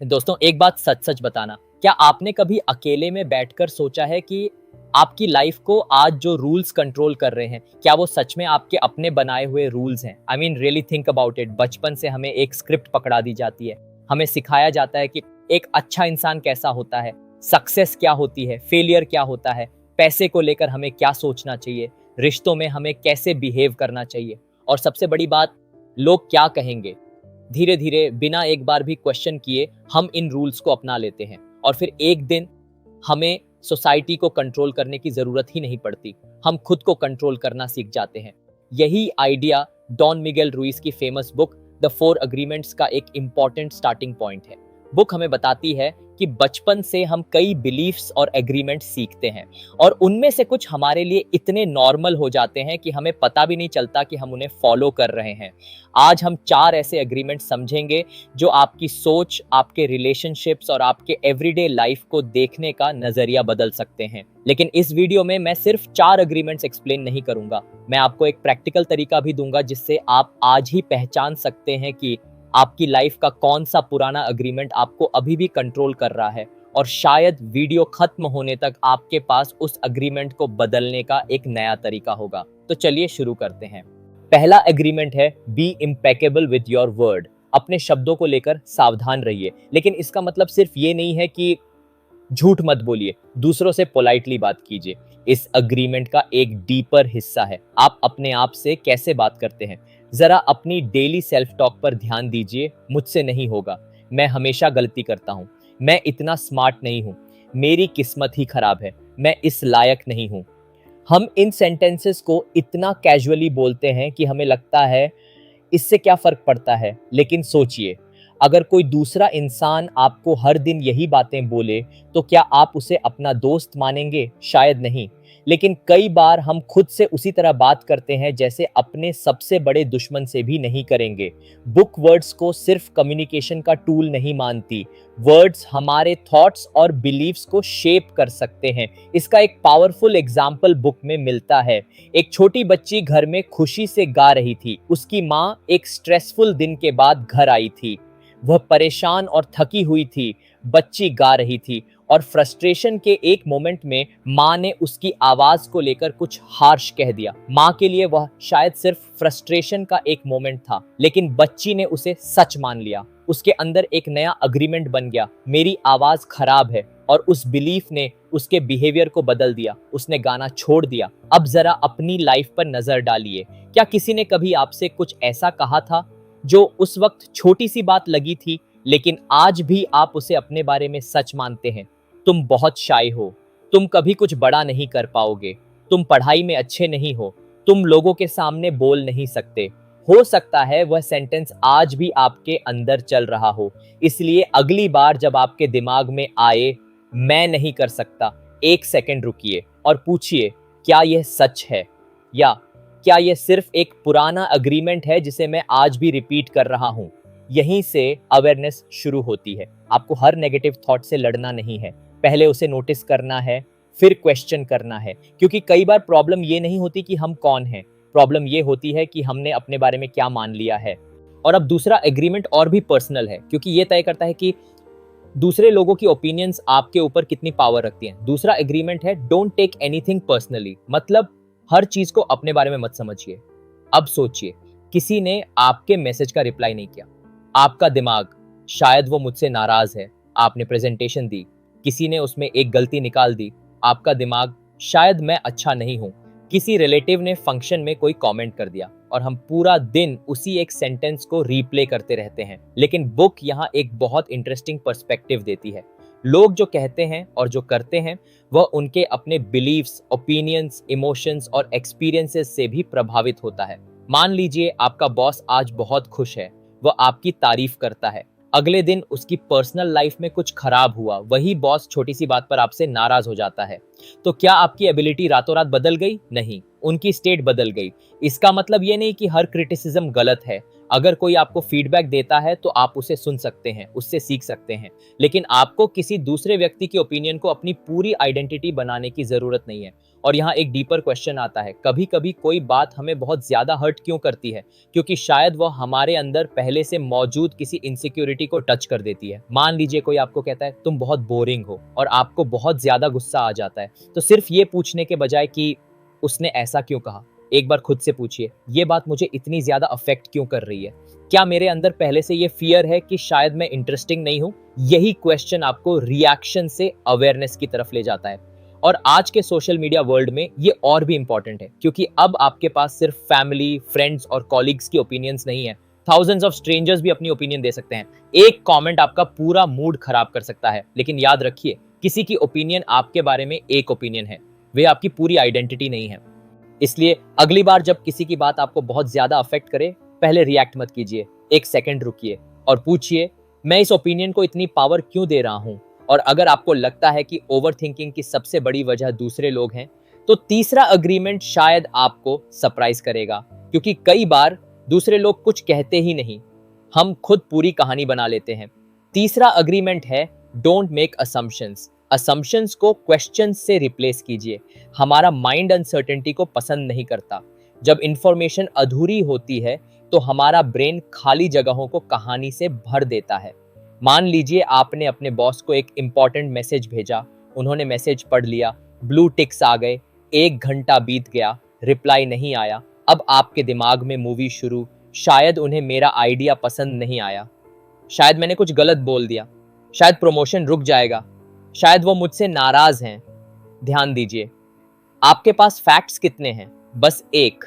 दोस्तों एक बात सच सच बताना, क्या आपने कभी अकेले में बैठकर सोचा है कि आपकी लाइफ को आज जो रूल्स कंट्रोल कर रहे हैं, क्या वो सच में आपके अपने बनाए हुए रूल्स हैं? I mean really think about it. बचपन से हमें एक स्क्रिप्ट पकड़ा दी जाती है, हमें सिखाया जाता है कि एक अच्छा इंसान कैसा होता है, सक्सेस क्या होती है, फेलियर क्या होता है, पैसे को लेकर हमें क्या सोचना चाहिए, रिश्तों में हमें कैसे बिहेव करना चाहिए, और सबसे बड़ी बात, लोग क्या कहेंगे। धीरे धीरे बिना एक बार भी क्वेश्चन किए हम इन रूल्स को अपना लेते हैं और फिर एक दिन हमें सोसाइटी को कंट्रोल करने की जरूरत ही नहीं पड़ती, हम खुद को कंट्रोल करना सीख जाते हैं। यही आइडिया डॉन मिगेल रुइस की famous book the four agreements का एक इंपॉर्टेंट स्टार्टिंग पॉइंट है। बुक हमें बताती है कि बचपन से हम कई बिलीफ्स और एग्रीमेंट सीखते हैं और उनमें से कुछ हमारे लिए इतने नॉर्मल हो जाते हैं कि हमें पता भी नहीं चलता कि हम उन्हें फॉलो कर रहे हैं। आज हम 4 ऐसे एग्रीमेंट समझेंगे जो आपकी सोच, आपके रिलेशनशिप्स और आपके एवरीडे लाइफ को देखने का नजरिया बदल सकते हैं। लेकिन इस वीडियो में मैं सिर्फ 4 एग्रीमेंट्स एक्सप्लेन नहीं करूंगा, मैं आपको एक प्रैक्टिकल तरीका भी दूंगा जिससे आप आज ही पहचान सकते हैं कि आपकी लाइफ का कौन सा पुराना अग्रीमेंट आपको अभी भी कंट्रोल कर रहा है, और शायद वीडियो खत्म होने तक आपके पास उस अग्रीमेंट को बदलने का एक नया तरीका होगा। तो चलिए शुरू करते हैं। पहला एग्रीमेंट है be impeccable with your word. अपने शब्दों को लेकर सावधान रहिए, लेकिन इसका मतलब सिर्फ ये नहीं है कि झूठ मत बोलिए, दूसरों से पोलाइटली बात कीजिए। इस अग्रीमेंट का एक डीपर हिस्सा है आप अपने आप से कैसे बात करते हैं। जरा अपनी डेली सेल्फ टॉक पर ध्यान दीजिए। मुझसे नहीं होगा, मैं हमेशा गलती करता हूँ, मैं इतना स्मार्ट नहीं हूँ, मेरी किस्मत ही खराब है, मैं इस लायक नहीं हूँ। हम इन सेंटेंसेस को इतना कैजुअली बोलते हैं कि हमें लगता है इससे क्या फर्क पड़ता है, लेकिन सोचिए, अगर कोई दूसरा इंसान आपको हर दिन यही बातें बोले तो क्या आप उसे अपना दोस्त मानेंगे? शायद नहीं। लेकिन कई बार हम खुद से उसी तरह बात करते हैं जैसे अपने सबसे बड़े दुश्मन से भी नहीं करेंगे। बुक वर्ड्स को सिर्फ कम्युनिकेशन का टूल नहीं मानती, वर्ड्स हमारे थॉट्स और बिलीव्स को शेप कर सकते हैं। इसका एक पावरफुल एग्जाम्पल बुक में मिलता है। एक छोटी बच्ची घर में खुशी से गा रही थी। उसकी माँ एक स्ट्रेसफुल दिन के बाद घर आई थी। वह परेशान और थकी हुई थी। बच्ची गा रही थी और फ्रस्ट्रेशन के एक मोमेंट में माँ ने उसकी आवाज को लेकर कुछ हार्श कह दिया। माँ के लिए वह शायद सिर्फ फ्रस्ट्रेशन का एक मोमेंट था, लेकिन बच्ची ने उसे सच मान लिया। उसके अंदर एक नया अग्रीमेंट बन गया, मेरी आवाज खराब है, और उस बिलीफ ने उसके बिहेवियर को बदल दिया। उसने गाना छोड़ दिया। अब जरा अपनी लाइफ पर नजर डालिए। क्या किसी ने कभी आपसे कुछ ऐसा कहा था जो उस वक्त छोटी सी बात लगी थी, लेकिन आज भी आप उसे अपने बारे में सच मानते हैं? तुम बहुत शाय हो, तुम कभी कुछ बड़ा नहीं कर पाओगे, तुम पढ़ाई में अच्छे नहीं हो, तुम लोगों के सामने बोल नहीं सकते। हो सकता है वह सेंटेंस आज भी आपके अंदर चल रहा हो। इसलिए अगली बार जब आपके दिमाग में आए मैं नहीं कर सकता, एक सेकंड रुकिए और पूछिए, क्या यह सच है, या क्या यह सिर्फ एक पुराना अग्रीमेंट है जिसे मैं आज भी रिपीट कर रहा हूं? यहीं से अवेयरनेस शुरू होती है। आपको हर नेगेटिव थॉट से लड़ना नहीं है, पहले उसे नोटिस करना है, फिर क्वेश्चन करना है। क्योंकि कई बार प्रॉब्लम ये नहीं होती कि हम कौन हैं, प्रॉब्लम ये होती है कि हमने अपने बारे में क्या मान लिया है। और अब दूसरा एग्रीमेंट और भी पर्सनल है, क्योंकि ये तय करता है कि दूसरे लोगों की ओपिनियंस आपके ऊपर कितनी पावर रखती हैं। दूसरा एग्रीमेंट है डोंट टेक एनीथिंग पर्सनली। मतलब हर चीज को अपने बारे में मत समझिए। अब सोचिए, किसी ने आपके मैसेज का रिप्लाई नहीं किया, आपका दिमाग, शायद वो मुझसे नाराज है। आपने प्रेजेंटेशन दी, किसी ने उसमें एक गलती निकाल दी, आपका दिमाग, शायद मैं अच्छा नहीं हूं। किसी रिलेटिव ने फंक्शन में कोई कमेंट कर दिया, और हम पूरा दिन उसी एक सेंटेंस को रीप्ले करते रहते हैं। लेकिन बुक यहाँ एक बहुत इंटरेस्टिंग पर्सपेक्टिव देती है। लोग जो कहते हैं और जो करते हैं वह उनके अपने बिलीव्स, ओपिनियंस, इमोशंस और एक्सपीरियंसेस से भी प्रभावित होता है। मान लीजिए आपका बॉस आज बहुत खुश है, वह आपकी तारीफ करता है। अगले दिन उसकी पर्सनल लाइफ में कुछ खराब हुआ, वही बॉस छोटी सी बात पर आपसे नाराज हो जाता है। तो क्या आपकी एबिलिटी रातों रात बदल गई? नहीं, उनकी स्टेट बदल गई। इसका मतलब ये नहीं कि हर क्रिटिसिज्म गलत है। अगर कोई आपको फीडबैक देता है तो आप उसे सुन सकते हैं, उससे सीख सकते हैं, लेकिन आपको किसी दूसरे व्यक्ति की ओपिनियन को अपनी पूरी आइडेंटिटी बनाने की जरूरत नहीं है। और यहाँ एक डीपर क्वेश्चन आता है, कभी कभी कोई बात हमें बहुत ज्यादा हर्ट क्यों करती है? क्योंकि शायद वह हमारे अंदर पहले से मौजूद किसी इनसिक्योरिटी को टच कर देती है। मान लीजिए कोई आपको कहता है तुम बहुत बोरिंग हो, और आपको बहुत ज्यादा गुस्सा आ जाता है, तो सिर्फ ये पूछने के बजाय कि उसने ऐसा क्यों कहा, एक बार खुद से पूछिए, ये बात मुझे इतनी ज्यादा अफेक्ट क्यों कर रही है? क्या मेरे अंदर पहले से ये फियर है कि शायद मैं इंटरेस्टिंग नहीं हूं? यही क्वेश्चन आपको रिएक्शन से अवेयरनेस की तरफ ले जाता है। और आज के सोशल मीडिया वर्ल्ड में ये और भी इंपॉर्टेंट है, क्योंकि अब आपके पास सिर्फ फैमिली, फ्रेंड्स और कॉलीग्स की ओपिनियंस नहीं है, थाउजेंड्स ऑफ स्ट्रेंजर्स भी अपनी ओपिनियन दे सकते हैं। एक कमेंट आपका पूरा मूड खराब कर सकता है, लेकिन याद रखिए, किसी की ओपिनियन आपके बारे में एक ओपिनियन है, वे आपकी पूरी आइडेंटिटी नहीं है। इसलिए अगली बार जब किसी की बात आपको बहुत ज्यादा अफेक्ट करे, पहले रिएक्ट मत कीजिए, एक सेकंड रुकिए और पूछिए, मैं इस ओपिनियन को इतनी पावर क्यों दे रहा हूं? और अगर आपको लगता है कि ओवरथिंकिंग की सबसे बड़ी वजह दूसरे लोग हैं, तो तीसरा अग्रीमेंट शायद आपको सरप्राइज करेगा, क्योंकि कई बार दूसरे लोग कुछ कहते ही नहीं, हम खुद पूरी कहानी बना लेते हैं। तीसरा अग्रीमेंट है, डोंट मेक असम्पशंस। असम्पशंस को क्वेश्चंस से रिप्लेस कीजिए। हमारा माइंड अनसर्टेनिटी को पसंद नहीं करता। जब इंफॉर्मेशन अधूरी होती है तो हमारा ब्रेन खाली जगहों को कहानी से भर देता है। मान लीजिए आपने अपने बॉस को एक इंपॉर्टेंट मैसेज भेजा, उन्होंने मैसेज पढ़ लिया, ब्लू टिक्स आ गए, 1 घंटा बीत गया, रिप्लाई नहीं आया। अब आपके दिमाग में मूवी शुरू, शायद उन्हें मेरा आइडिया पसंद नहीं आया, शायद मैंने कुछ गलत बोल दिया, शायद प्रमोशन रुक जाएगा, शायद वो मुझसे नाराज हैं। ध्यान दीजिए, आपके पास फैक्ट्स कितने हैं? बस एक,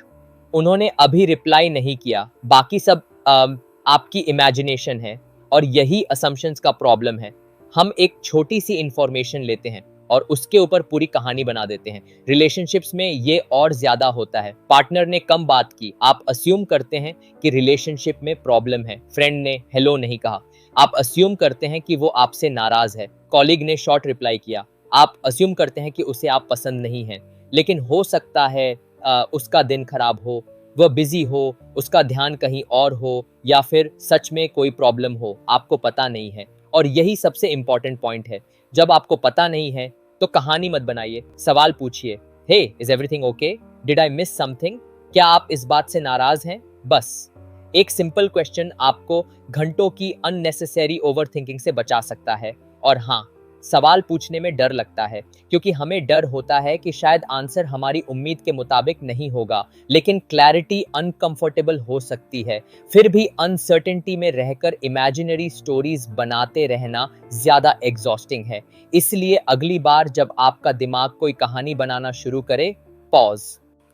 उन्होंने अभी रिप्लाई नहीं किया, बाकी सब आपकी इमेजिनेशन है। और यही असम्पशंस का प्रॉब्लम है। हम एक छोटी सी इंफॉर्मेशन लेते हैं और उसके ऊपर पूरी कहानी बना देते हैं। रिलेशनशिप्स में ये और ज्यादा होता है। पार्टनर ने कम बात की, आप अस्यूम करते हैं कि रिलेशनशिप में प्रॉब्लम है। फ्रेंड ने हेलो नहीं कहा, आप अस्यूम करते हैं कि वो आपसे नाराज है। कॉलीग ने शॉर्ट रिप्लाई किया, आप अस्यूम करते हैं कि उसे आप पसंद नहीं हैं। लेकिन हो सकता है उसका दिन खराब हो, वह बिजी हो, उसका ध्यान कहीं और हो, या फिर सच में कोई प्रॉब्लम हो, आपको पता नहीं है। और यही सबसे इंपॉर्टेंट पॉइंट है, जब आपको पता नहीं है तो कहानी मत बनाइए, सवाल पूछिए, hey is everything okay, did I miss something, क्या आप इस बात से नाराज हैं? बस एक सिंपल क्वेश्चन आपको घंटों की अननेसेसरी ओवरथिंकिंग से बचा सकता है। और हाँ, सवाल पूछने में डर लगता है, क्योंकि हमें डर होता है कि शायद आंसर हमारी उम्मीद के मुताबिक नहीं होगा। लेकिन क्लैरिटी अनकंफर्टेबल हो सकती है, फिर भी अनसर्टेनिटी में रहकर इमेजिनरी स्टोरीज बनाते रहना ज्यादा एग्जॉस्टिंग है। इसलिए अगली बार जब आपका दिमाग कोई कहानी बनाना शुरू करे, पॉज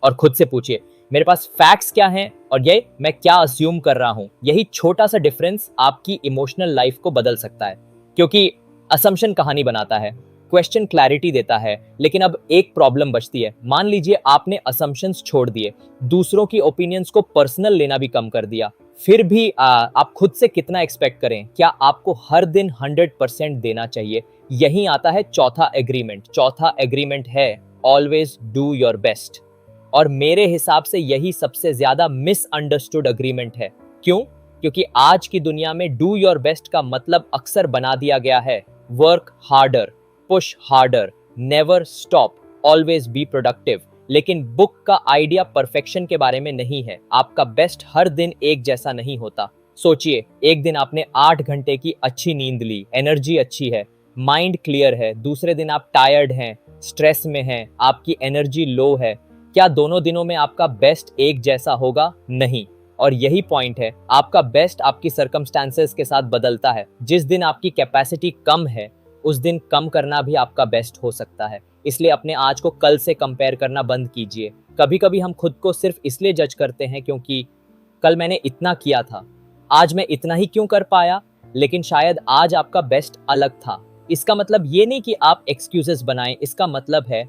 और खुद से पूछिए, मेरे पास फैक्ट्स क्या हैं और ये मैं क्या अस्यूम कर रहा हूं? यही छोटा सा डिफरेंस आपकी इमोशनल लाइफ को बदल सकता है। क्योंकि असम्पशन कहानी बनाता है, क्वेश्चन क्लैरिटी देता है। लेकिन अब एक प्रॉब्लम बचती है। मान लीजिए आपने असम्पशंस छोड़ दिए, दूसरों की ओपिनियंस को पर्सनल लेना भी कम कर दिया, फिर भी आप खुद से कितना एक्सपेक्ट करें? क्या आपको हर दिन 100% देना चाहिए? यही आता है चौथा एग्रीमेंट। चौथा एग्रीमेंट है, ऑलवेज डू योर बेस्ट। और मेरे हिसाब से यही सबसे ज्यादा मिसअंडरस्टूड एग्रीमेंट है। क्यों? क्योंकि आज की दुनिया में डू योर बेस्ट का मतलब अक्सर बना दिया गया है work harder, push harder, never stop, always be productive. लेकिन बुक का आइडिया परफेक्शन के बारे में नहीं है। आपका बेस्ट हर दिन एक जैसा नहीं होता। सोचिए, एक दिन आपने 8 घंटे की अच्छी नींद ली, एनर्जी अच्छी है, माइंड क्लियर है। दूसरे दिन आप टायर्ड हैं, स्ट्रेस में हैं, आपकी एनर्जी लो है। क्या दोनों दिनों में आपका बेस्ट एक जैसा होगा? नहीं। और यही पॉइंट है, आपका बेस्ट आपकी सर्कमस्टेंसेस के साथ बदलता है। जिस दिन आपकी कैपेसिटी कम है, उस दिन कम करना भी आपका बेस्ट हो सकता है। इसलिए अपने आज को कल से कंपेयर करना बंद कीजिए। कभी कभी हम खुद को सिर्फ इसलिए जज करते हैं क्योंकि कल मैंने इतना किया था, आज मैं इतना ही क्यों कर पाया। लेकिन शायद आज आपका बेस्ट अलग था। इसका मतलब ये नहीं कि आप एक्सक्यूजेस बनाएं, इसका मतलब है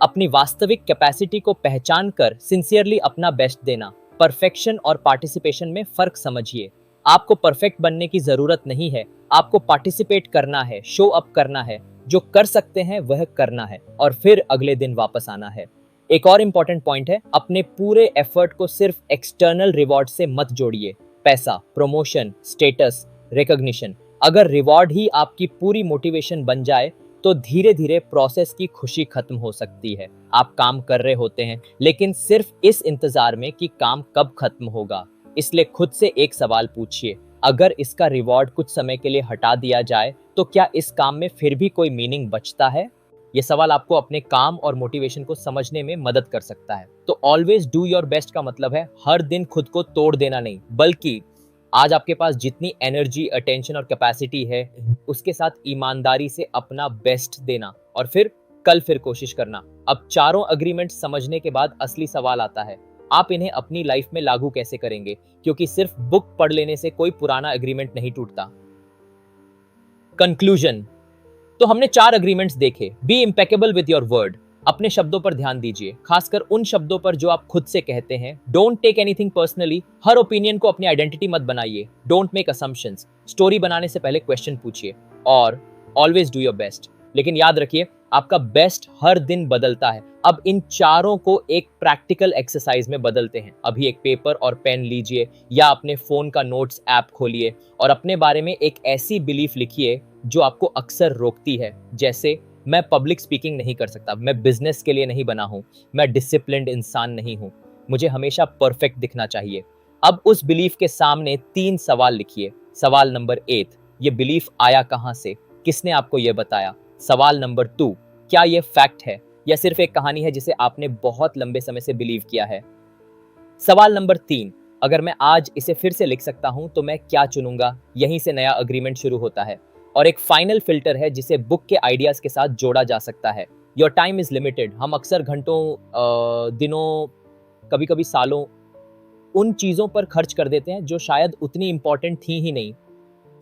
अपनी वास्तविक कैपेसिटी को पहचान कर सिंसियरली अपना बेस्ट देना। परफेक्शन और पार्टिसिपेशन में फर्क समझिए। आपको परफेक्ट बनने की जरूरत नहीं है, आपको पार्टिसिपेट करना है, शो अप करना है। जो कर सकते हैं वह करना है और फिर अगले दिन वापस आना है। एक और इंपॉर्टेंट पॉइंट है, अपने पूरे एफर्ट को सिर्फ एक्सटर्नल रिवॉर्ड से मत जोड़िए। पैसा, प्रमोशन, स्टेटस, रिकॉग्निशन। अगर रिवॉर्ड ही आपकी पूरी मोटिवेशन बन जाए तो धीरे धीरे प्रोसेस की खुशी खत्म हो सकती है। आप काम कर रहे होते हैं लेकिन सिर्फ इस इंतजार में कि काम कब खत्म होगा। इसलिए खुद से एक सवाल पूछिए, अगर इसका रिवॉर्ड कुछ समय के लिए हटा दिया जाए तो क्या इस काम में फिर भी कोई मीनिंग बचता है? ये सवाल आपको अपने काम और मोटिवेशन को समझने में मदद कर सकता है। तो ऑलवेज डू योर बेस्ट का मतलब है हर दिन खुद को तोड़ देना नहीं, बल्कि आज आपके पास जितनी एनर्जी, अटेंशन और कैपेसिटी है उसके साथ ईमानदारी से अपना बेस्ट देना और फिर कल फिर कोशिश करना। अब चारों अग्रीमेंट समझने के बाद असली सवाल आता है, आप इन्हें अपनी लाइफ में लागू कैसे करेंगे? क्योंकि सिर्फ बुक पढ़ लेने से कोई पुराना एग्रीमेंट नहीं टूटता। कंक्लूजन। तो हमने 4 अग्रीमेंट्स देखे। Be impeccable with your word. अपने शब्दों पर ध्यान दीजिए, खासकर उन शब्दों पर जो आप खुद से कहते हैं। Don't take anything personally. हर ओपिनियन को अपनी आइडेंटिटी मत बनाइए। Don't make assumptions. स्टोरी बनाने से पहले क्वेश्चन पूछिए और ऑलवेज डू योर बेस्ट। लेकिन याद रखिए, आपका बेस्ट हर दिन बदलता है। अब इन चारों को एक प्रैक्टिकल एक्सरसाइज में बदलते हैं। अभी एक पेपर और पेन लीजिए या अपने फोन का नोट्स ऐप खोलिए और अपने बारे में एक ऐसी बिलीफ लिखिए जो आपको अक्सर रोकती है। जैसे, मैं पब्लिक स्पीकिंग नहीं कर सकता, मैं बिजनेस के लिए नहीं बना हूं, मैं डिसिप्लिन्ड इंसान नहीं हूं, मुझे हमेशा परफेक्ट दिखना चाहिए। अब उस बिलीफ के सामने 3 सवाल लिखिए। सवाल नंबर 1, ये बिलीफ आया कहां से? किसने आपको ये बताया? सवाल नंबर 2, क्या ये फैक्ट है या सिर्फ एक कहानी है जिसे आपने बहुत लंबे समय से बिलीव किया है? सवाल नंबर 3, अगर मैं आज इसे फिर से लिख सकता हूं तो मैं क्या चुनूंगा? यहीं से नया अग्रीमेंट शुरू होता है। और एक फाइनल फिल्टर है जिसे बुक के आइडियाज के साथ जोड़ा जा सकता है। Your time is limited. हम अक्सर घंटों, दिनों, कभी कभी सालों उन चीजों पर खर्च कर देते हैं जो शायद उतनी इंपॉर्टेंट थी ही नहीं।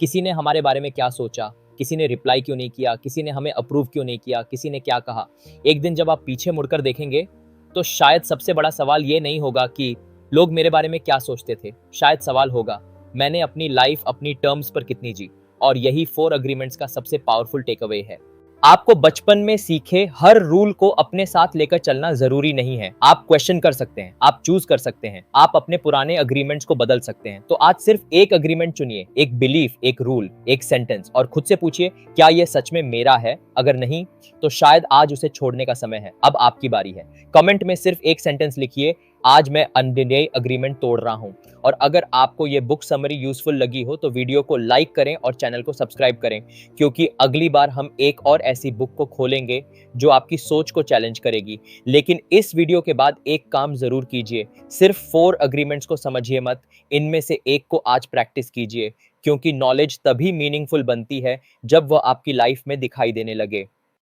किसी ने हमारे बारे में क्या सोचा, किसी ने रिप्लाई क्यों नहीं किया, किसी ने हमें अप्रूव क्यों नहीं किया, किसी ने क्या कहा। एक दिन जब आप पीछे मुड़कर देखेंगे तो शायद सबसे बड़ा सवाल ये नहीं होगा कि लोग मेरे बारे में क्या सोचते थे। शायद सवाल होगा, मैंने अपनी लाइफ अपनी टर्म्स पर कितनी जी। और यही 4 अग्रीमेंट्स का सबसे पावरफुल टेक अवे है। आपको बचपन में सीखे हर रूल को अपने साथ लेकर चलना जरूरी नहीं है। आप क्वेश्चन कर सकते हैं, आप चूज कर सकते हैं, आप अपने पुराने अग्रीमेंट्स को बदल सकते हैं। तो आज सिर्फ एक अग्रीमेंट चुनिए, एक बिलीफ, एक रूल, एक सेंटेंस, और खुद से पूछिए, क्या यह सच में मेरा है? अगर नहीं तो शायद आज उसे छोड़ने का समय है। अब आपकी बारी है। कमेंट में सिर्फ एक सेंटेंस लिखिए, आज मैं अनडिनाई अग्रीमेंट तोड़ रहा हूं। और अगर आपको ये बुक समरी यूजफुल लगी हो तो वीडियो को लाइक करें और चैनल को सब्सक्राइब करें, क्योंकि अगली बार हम एक और ऐसी बुक को खोलेंगे जो आपकी सोच को चैलेंज करेगी। लेकिन इस वीडियो के बाद एक काम जरूर कीजिए, सिर्फ 4 अग्रीमेंट्स को समझिए मत, इनमें से एक को आज प्रैक्टिस कीजिए, क्योंकि नॉलेज तभी मीनिंगफुल बनती है जब वह आपकी लाइफ में दिखाई देने लगे।